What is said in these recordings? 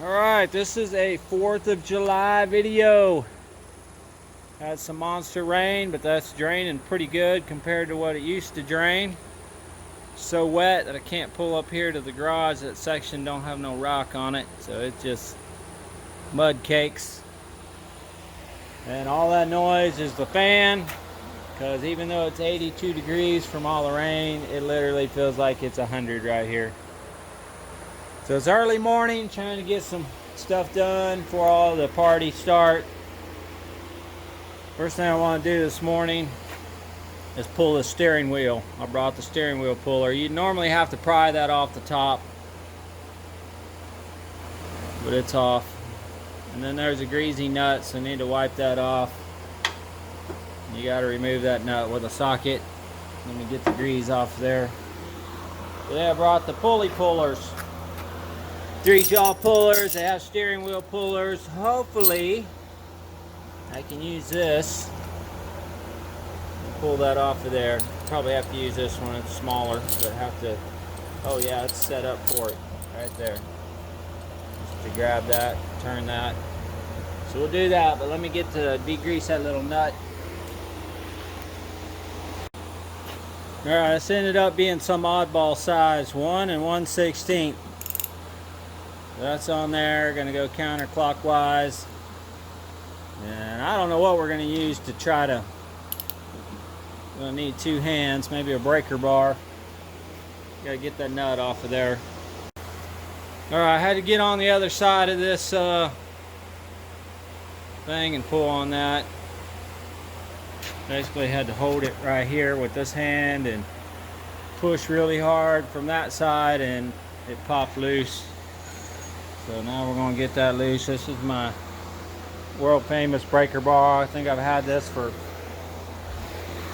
Alright, this is a 4th of July video. Had some monster rain, but that's draining pretty good compared to what it used to drain. So wet that I can't pull up here to the garage. That section don't have no rock on it, so it's just mud cakes. And all that noise is the fan, because even though it's 82 degrees from all the rain, it literally feels like it's 100 right here. So it's early morning, trying to get some stuff done before all the parties start. First thing I want to do this morning is pull the steering wheel. I brought the steering wheel puller. You normally have to pry that off the top, but it's off. And then there's a greasy nut, so I need to wipe that off. You got to remove that nut with a socket. Let me get the grease off there. Today I brought the pulley pullers. 3-jaw pullers. They have steering wheel pullers. Hopefully I can use this and pull that off of there. Probably have to use this one. It's smaller, but have to. Oh yeah, it's set up for it right there. Just to grab that, turn that. So we'll do that, but let me get to degrease that little nut. Alright, this ended up being some oddball size, 1 1/16. That's on there, gonna go counterclockwise. And I don't know what we're gonna use to try to, we're gonna need 2 hands, maybe a breaker bar. Gotta get that nut off of there. Alright, I had to get on the other side of this thing and pull on that. Basically had to hold it right here with this hand and push really hard from that side, and it popped loose. So now we're going to get that loose. This is my world famous breaker bar. I think I've had this for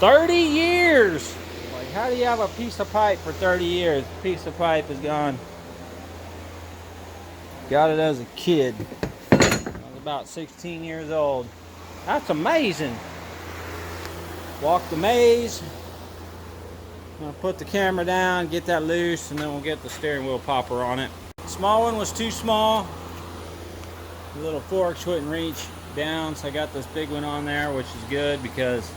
30 years. Like, how do you have a piece of pipe for 30 years? The piece of pipe is gone. Got it as a kid. I was about 16 years old. That's amazing. Walk the maze. I'm going to put the camera down, get that loose, and then we'll get the steering wheel popper on it. Small one was too small. The little forks wouldn't reach down, so I got this big one on there, which is good because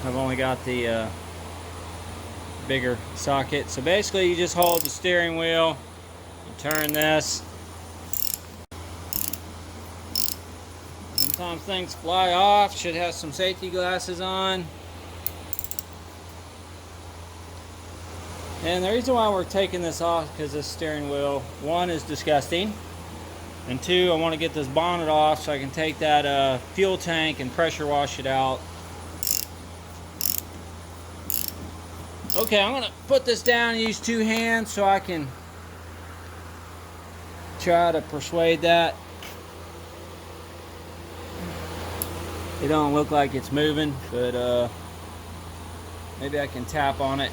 I've only got the bigger socket. So basically you just hold the steering wheel and turn this. Sometimes things fly off. Should have some safety glasses on. And the reason why we're taking this off, because this steering wheel, 1, is disgusting, and 2, I want to get this bonnet off so I can take that fuel tank and pressure wash it out. Okay, I'm going to put this down and use 2 hands so I can try to persuade that. It don't look like it's moving, but maybe I can tap on it.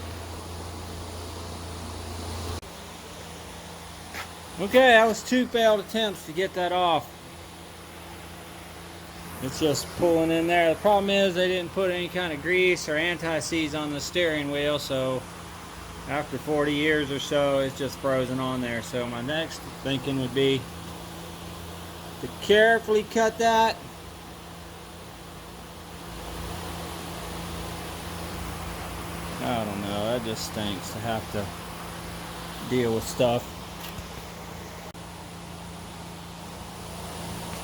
Okay, that was 2 failed attempts to get that off. It's just pulling in there. The problem is they didn't put any kind of grease or anti-seize on the steering wheel, so after 40 years or so, it's just frozen on there. So my next thinking would be to carefully cut that. I don't know, that just stinks to have to deal with stuff.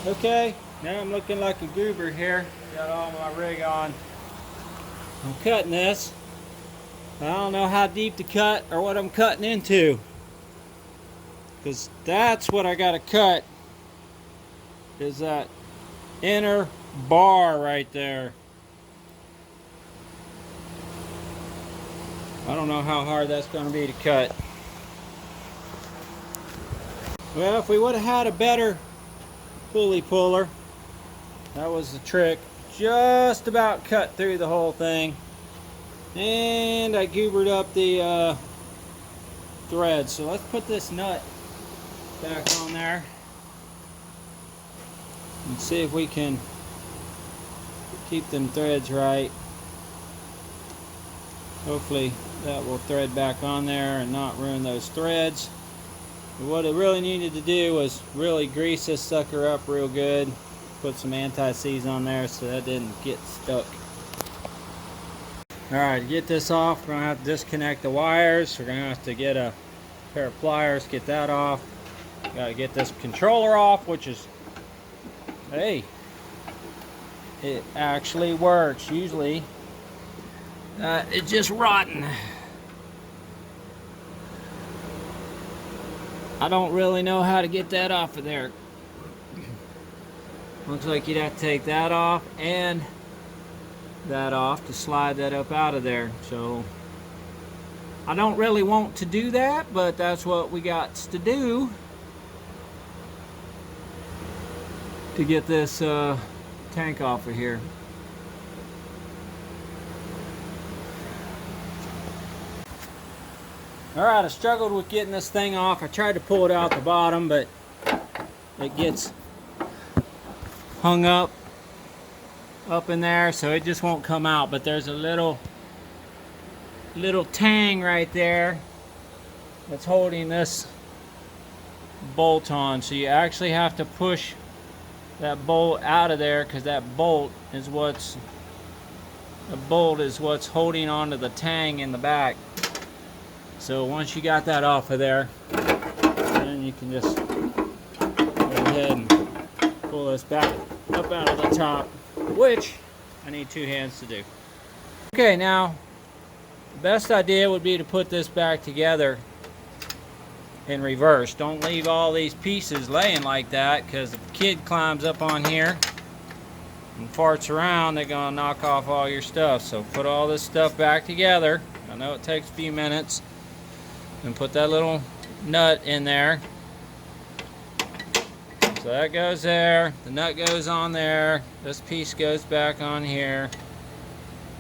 Okay, now I'm looking like a goober here. Got all my rig on. I'm cutting this. I don't know how deep to cut or what I'm cutting into, because that's what I got to cut, is that inner bar right there. I don't know how hard that's going to be to cut. Well, if we would have had a better pulley puller, that was the trick. Just about cut through the whole thing, and I goobered up the thread. So let's put this nut back on there and see if we can keep them threads right. Hopefully that will thread back on there and not ruin those threads. What it really needed to do was really grease this sucker up real good. Put some anti-seize on there so that didn't get stuck. Alright, to get this off, we're going to have to disconnect the wires. We're going to have to get a pair of pliers, get that off. Got to get this controller off, which is, hey, it actually works. Usually, it's just rotten. I don't really know how to get that off of there. Looks like you'd have to take that off and that off to slide that up out of there. So I don't really want to do that, but that's what we got to do to get this tank off of here. Alright, I struggled with getting this thing off. I tried to pull it out the bottom, but it gets hung up in there, so it just won't come out. But there's a little tang right there that's holding this bolt on. So you actually have to push that bolt out of there, because that bolt is what's holding onto the tang in the back. So once you got that off of there, then you can just go ahead and pull this back up out of the top, which I need 2 hands to do. Okay, now the best idea would be to put this back together in reverse. Don't leave all these pieces laying like that, because if a kid climbs up on here and farts around, they're gonna knock off all your stuff. So put all this stuff back together. I know it takes a few minutes. And put that little nut in there. So that goes there, the nut goes on there, this piece goes back on here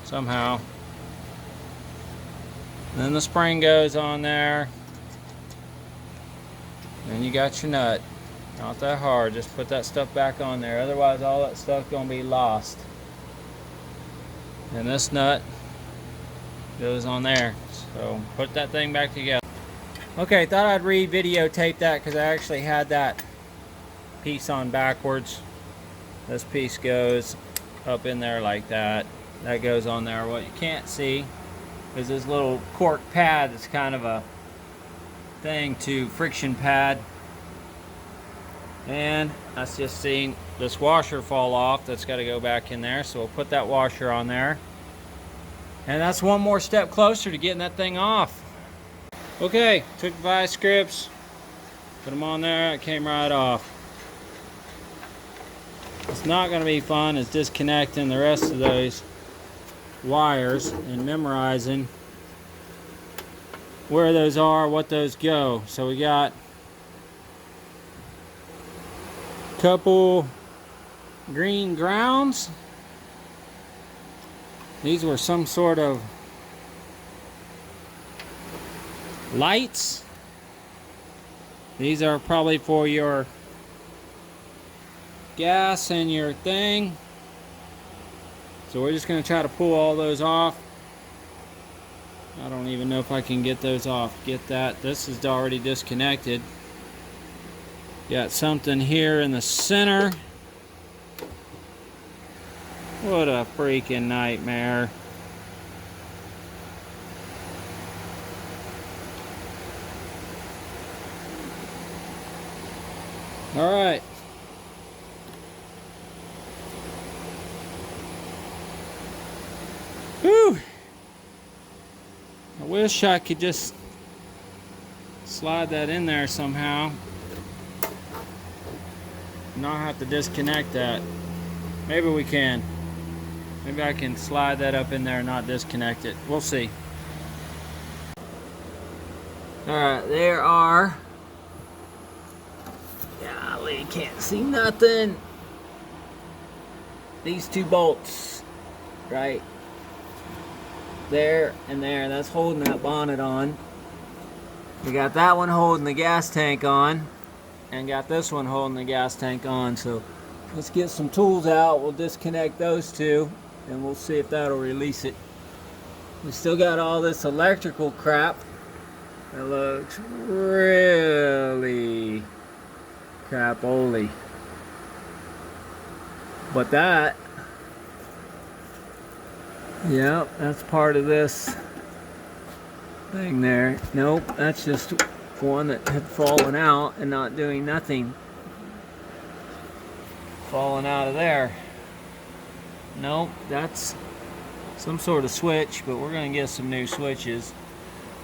somehow. Then the spring goes on there. Then you got your nut. Not that hard, just put that stuff back on there, otherwise all that stuff's gonna be lost. And this nut goes on there. So put that thing back together. Okay, thought I'd re-videotape that because I actually had that piece on backwards. This piece goes up in there like that. That goes on there. What you can't see is this little cork pad that's kind of a thing to friction pad. And that's just seeing this washer fall off. That's got to go back in there. So we'll put that washer on there. And that's one more step closer to getting that thing off. Okay, took the vice grips, put them on there, it came right off. What's not going to be fun is disconnecting the rest of those wires and memorizing where those are, what those go. So we got a couple green grounds. These were some sort of lights. These are probably for your gas and your thing. So we're just going to try to pull all those off. I don't even know if I can get those off. Get that. This is already disconnected. Got something here in the center. What a freaking nightmare. All right. Whew. I wish I could just slide that in there somehow. Not have to disconnect that. Maybe we can. Maybe I can slide that up in there and not disconnect it. We'll see. Alright, there are. Golly, can't see nothing. These 2 bolts. Right there and there. That's holding that bonnet on. We got that one holding the gas tank on. And got this one holding the gas tank on. So let's get some tools out. We'll disconnect those 2 and we'll see if that'll release it. We still got all this electrical crap. It looks really Crapoly. But that, yep, that's part of this thing there. Nope, that's just one that had fallen out and not doing nothing. Falling out of there. Nope, that's some sort of switch, but we're going to get some new switches.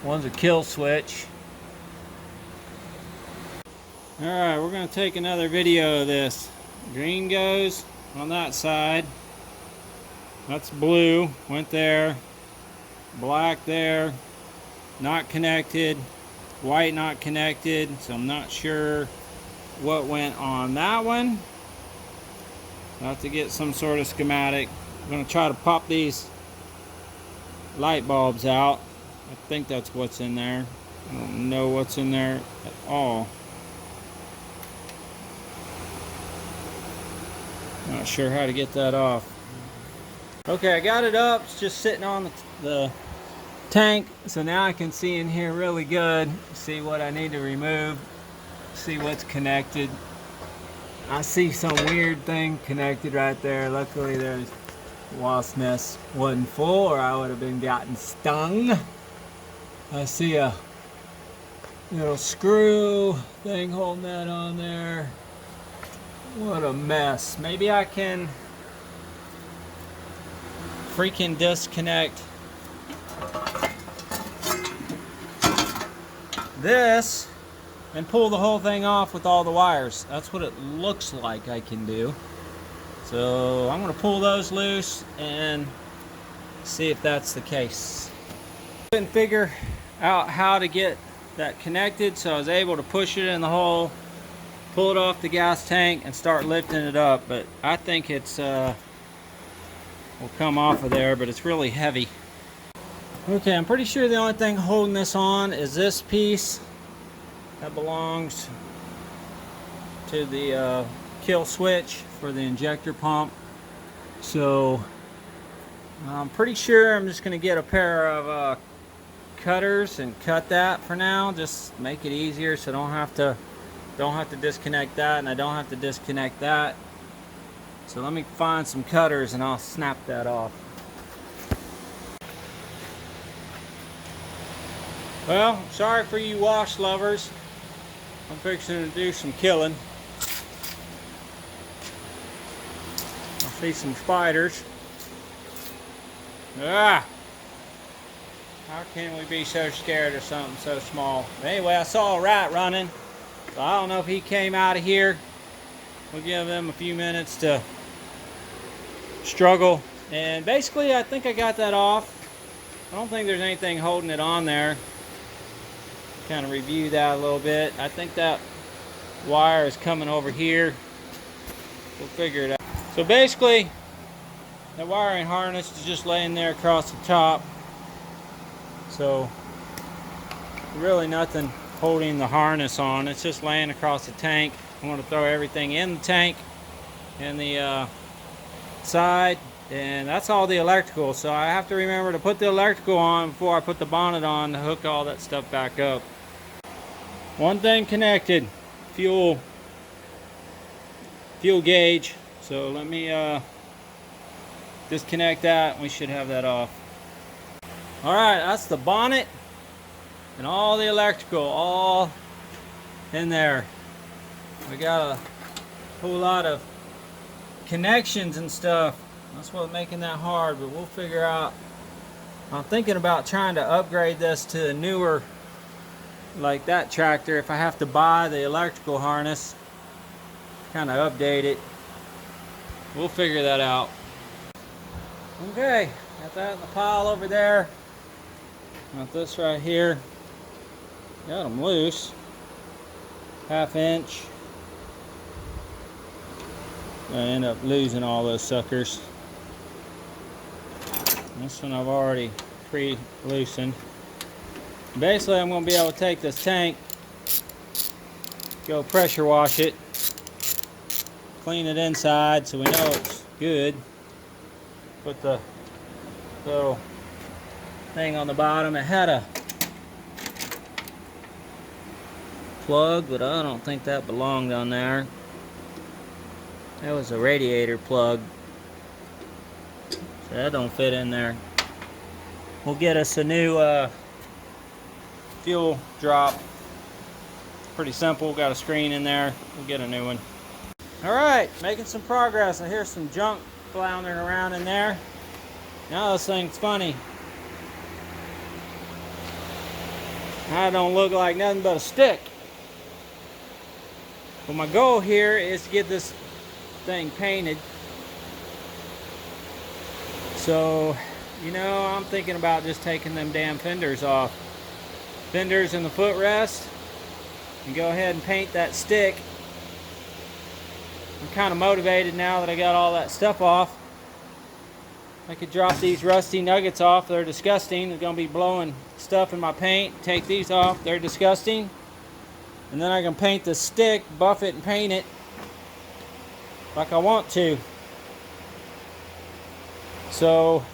One's a kill switch. Alright, we're going to take another video of this. Green goes on that side. That's blue, went there. Black there, not connected. White not connected, so I'm not sure what went on that one. I'll have to get some sort of schematic. I'm going to try to pop these light bulbs out. I think that's what's in there. I don't know what's in there at all. Not sure how to get that off. Okay, I got it up. It's just sitting on the tank, so now I can see in here really good, see what I need to remove, see what's connected. I see some weird thing connected right there. Luckily there's wasp nest wasn't full, or I would have been gotten stung. I see a little screw thing holding that on there. What a mess. Maybe I can freaking disconnect this and pull the whole thing off with all the wires. That's what it looks like I can do. So I'm going to pull those loose and see if that's the case. Couldn't figure out how to get that connected, so I was able to push it in the hole, pull it off the gas tank, and start lifting it up. But I think it's will come off of there, but it's really heavy. Okay, I'm pretty sure the only thing holding this on is this piece that belongs to the kill switch for the injector pump. So I'm pretty sure I'm just going to get a pair of cutters and cut that for now. Just make it easier, so I don't have to disconnect that, and I don't have to disconnect that. So let me find some cutters and I'll snap that off. Well, sorry for you wash lovers. I'm fixing to do some killing. I see some spiders. Ah! How can we be so scared of something so small? Anyway, I saw a rat running. So I don't know if he came out of here. We'll give them a few minutes to struggle. And basically, I think I got that off. I don't think there's anything holding it on there. Kind of review that a little bit. I think that wire is coming over here. We'll figure it out. So basically, the wiring harness is just laying there across the top. So really nothing holding the harness on. It's just laying across the tank. I'm going to throw everything in the tank and the side, and that's all the electrical. So I have to remember to put the electrical on before I put the bonnet on to hook all that stuff back up. One thing connected, fuel gauge. So let me disconnect that, and we should have that off. Alright, that's the bonnet and all the electrical all in there. We got a whole lot of connections and stuff. That's what's making that hard, but we'll figure out. I'm thinking about trying to upgrade this to a newer, like that tractor, if I have to buy the electrical harness, kind of update it. We'll figure that out. Okay, got that in the pile over there. Got this right here. Got them loose. 1/2 inch. I end up losing all those suckers. This one I've already pre-loosened. Basically, I'm going to be able to take this tank, go pressure wash it, clean it inside so we know it's good. Put the little thing on the bottom. It had a plug, but I don't think that belonged on there. That was a radiator plug. So that don't fit in there. We'll get us a new fuel drop. Pretty simple, got a screen in there. We'll get a new one. Alright, making some progress. I hear some junk floundering around in there. Now this thing's funny. I don't look like nothing but a stick. But my goal here is to get this thing painted. So, you know, I'm thinking about just taking them damn fenders off. Fenders and the footrest. And go ahead and paint that stick. I'm kind of motivated now that I got all that stuff off. I could drop these rusty nuggets off. They're disgusting. They're going to be blowing stuff in my paint. Take these off. They're disgusting. And then I can paint the stick, buff it and paint it like I want to. So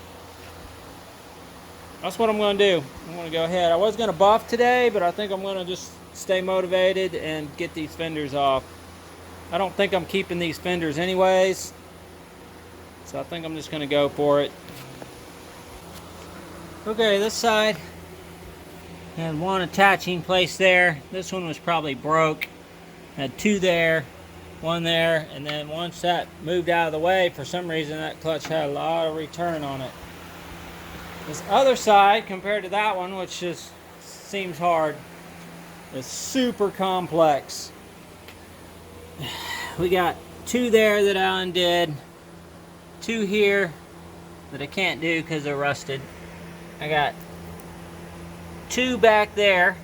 that's what I'm going to do. I'm going to go ahead. I was going to buff today, but I think I'm going to just stay motivated and get these fenders off. I don't think I'm keeping these fenders anyways. So I think I'm just going to go for it. Okay, this side had one attaching place there. This one was probably broke. Had two there, one there, and then once that moved out of the way, for some reason that clutch had a lot of return on it. This other side, compared to that one, which just seems hard, is super complex. We got two there that I undid. Two here that I can't do because they're rusted. I got two back there.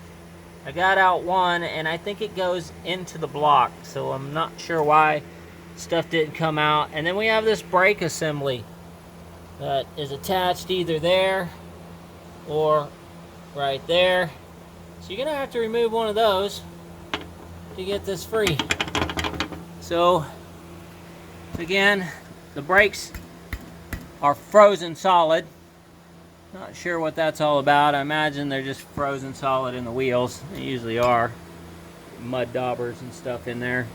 I got out one, and I think it goes into the block, so I'm not sure why stuff didn't come out. And then we have this brake assembly that is attached either there or right there. So you're gonna have to remove one of those to get this free. So again, the brakes are frozen solid. Not sure what that's all about. I imagine they're just frozen solid in the wheels. They usually are. Mud daubers and stuff in there.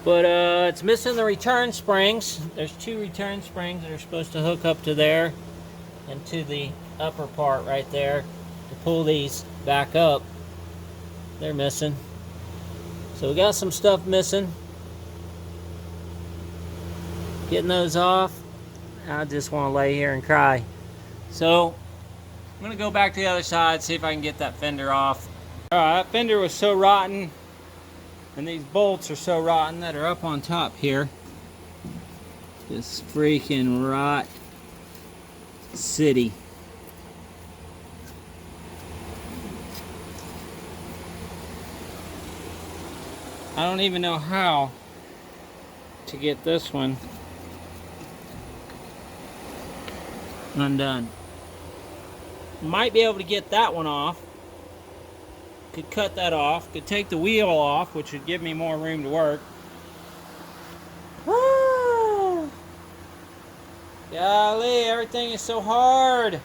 But it's missing the return springs. There's two return springs that are supposed to hook up to there and to the upper part right there to pull these back up. They're missing. So we got some stuff missing. Getting those off. I just want to lay here and cry. So I'm going to go back to the other side, see if I can get that fender off. Alright, that fender was so rotten, and these bolts are so rotten that are up on top here. Just freaking rot city. I don't even know how to get this one undone. Might be able to get that one off. Could cut that off. Could take the wheel off, which would give me more room to work. Woo! Golly, everything is so hard.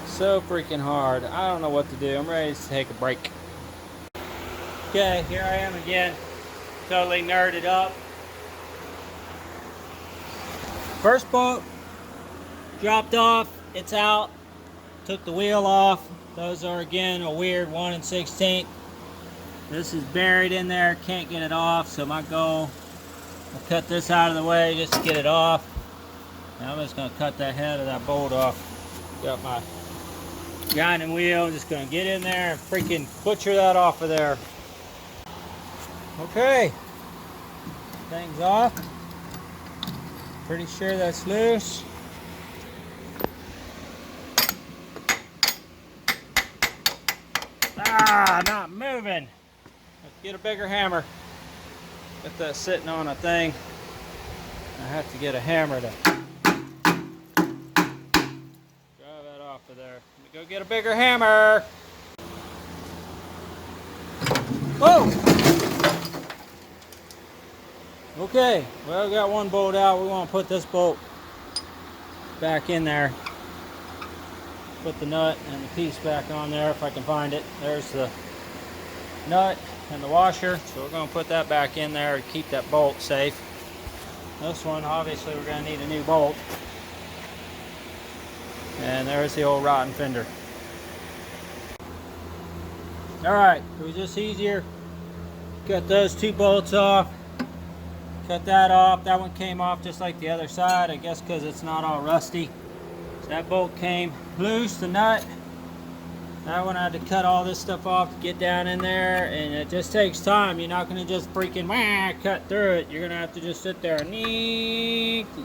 So freaking hard. I don't know what to do. I'm ready to take a break. Okay, here I am again. Totally nerded up. First bolt dropped off, it's out. Took the wheel off. Those are again a weird 1 16. This is buried in there, can't get it off, so my goal, I'll cut this out of the way just to get it off. Now I'm just going to cut that head of that bolt off. Got my grinding wheel, I'm just going to get in there and freaking butcher that off of there. Okay, thing's off. Pretty sure that's loose. Ah, not moving. Let's get a bigger hammer. Got that sitting on a thing. I have to get a hammer to drive that off of there. Let me go get a bigger hammer. Whoa! Okay, well, we got one bolt out. We want to put this bolt back in there. put the nut and the piece back on there if I can find it. There's the nut and the washer, so we're going to put that back in there to keep that bolt safe. This one, obviously, we're going to need a new bolt. And there's the old rotten fender. Alright, it was just easier. Cut those two bolts off. Cut that off. That one came off just like the other side, I guess because it's not all rusty. So that bolt came loose, the nut. That one I had to cut all this stuff off to get down in there, and it just takes time. You're not going to just freaking cut through it. You're going to have to just sit there and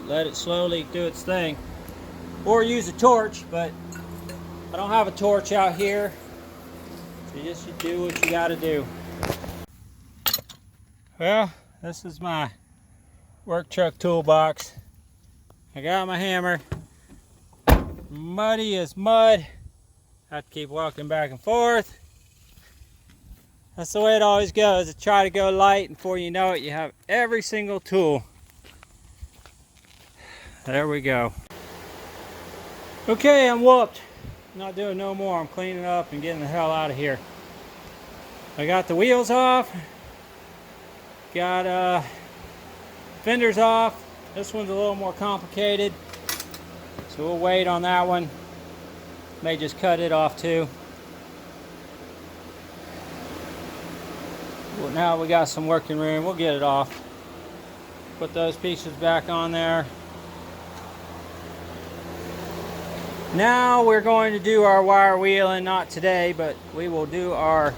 let it slowly do its thing. Or use a torch, but I don't have a torch out here. So you just do what you got to do. Well, this is my work truck toolbox. I got my hammer. Muddy as mud. Have to keep walking back and forth. That's the way it always goes. I try to go light, and before you know it, you have every single tool. There we go. Okay, I'm whooped. Not doing no more. I'm cleaning up and getting the hell out of here. I got the wheels off. Got fenders off. This one's a little more complicated, so we'll wait on that one. May just cut it off too. Well, now we got some working room. We'll get it off. Put those pieces back on there. Now we're going to do our wire wheeling. Not today, but we will do our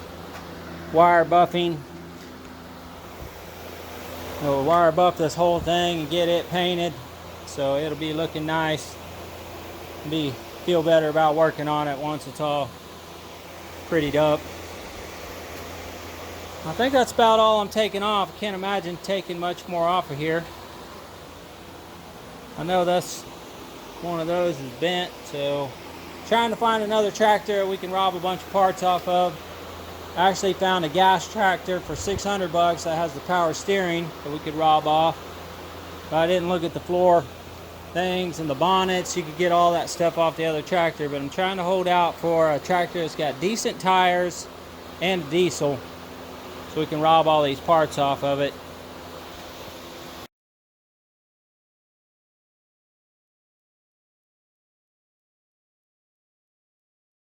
wire buffing. We'll wire buff this whole thing and get it painted, so it'll be looking nice. Feel better about working on it once it's all prettied up. I think that's about all I'm taking off. I can't imagine taking much more off of here. I know that's one of those is bent, so trying to find another tractor we can rob a bunch of parts off of. I actually found a gas tractor for 600 bucks that has the power steering that we could rob off. But I didn't look at the floor things and the bonnets. You could get all that stuff off the other tractor, but I'm trying to hold out for a tractor that's got decent tires and a diesel, so we can rob all these parts off of it.